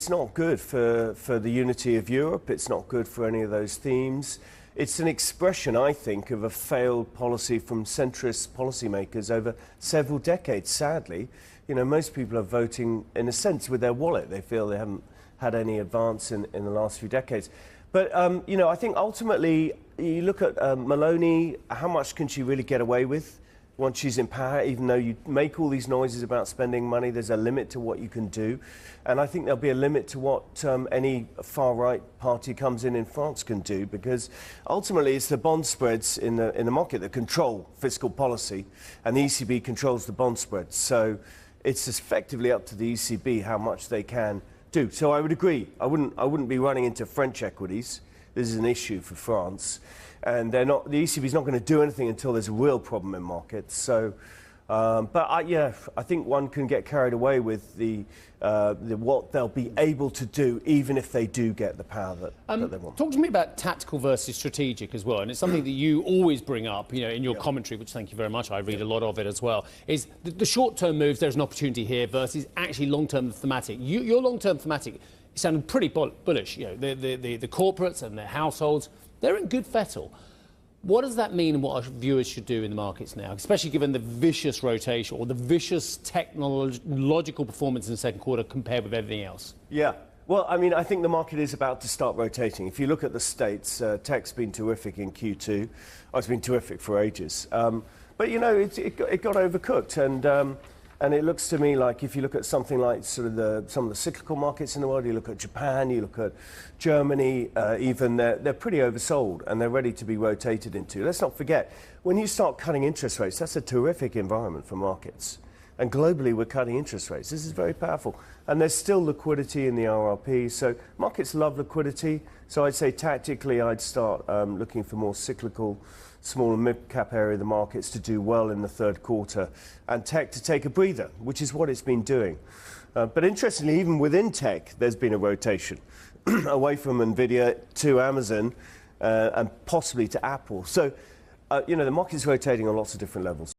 it's not good for the unity of Europe. It's not good for any of those themes. It's an expression, I think, of a failed policy from centrist policymakers over several decades, sadly. You know, most people are voting, in a sense, with their wallet. They feel they haven't had any advance in the last few decades. But, you know, I think ultimately, you look at Meloni, how much can she really get away with once she's in power? Even though you make all these noises about spending money, there's a limit to what you can do. And I think there'll be a limit to what any far-right party comes in France can do, because ultimately it's the bond spreads in the market that control fiscal policy, and the ECB controls the bond spreads. So it's effectively up to the ECB how much they can do. So I would agree. I wouldn't be running into French equities. This is an issue for France, and the ECB is not going to do anything until there's a real problem in markets. So, yeah, I think one can get carried away with what they'll be able to do, even if they do get the power that they want. Talk to me about tactical versus strategic as well, and it's something that you always bring up, you know, in your commentary, which thank you very much. I read a lot of it as well. Is the short-term moves? There's an opportunity here versus actually long-term thematic. Your long-term thematic sounded pretty bullish. You know, the corporates and their households, they're in good fettle. What does that mean and what our viewers should do in the markets now, especially given the vicious rotation or the vicious technological performance in the second quarter compared with everything else? Yeah. Well, I mean, I think the market is about to start rotating. If you look at the States, tech's been terrific in Q2. Oh, it's been terrific for ages. But, you know, it got overcooked. And it looks to me like if you look at something like sort of some of the cyclical markets in the world, you look at Japan, you look at Germany, even they're pretty oversold and they're ready to be rotated into. Let's not forget, when you start cutting interest rates, that's a terrific environment for markets. And globally, we're cutting interest rates. This is very powerful. And there's still liquidity in the RRP. So markets love liquidity. So I'd say tactically, I'd start looking for more cyclical, small and mid-cap area of the markets to do well in the third quarter, and tech to take a breather, which is what it's been doing. But interestingly, even within tech, there's been a rotation away from NVIDIA to Amazon and possibly to Apple. So, you know, the market's rotating on lots of different levels.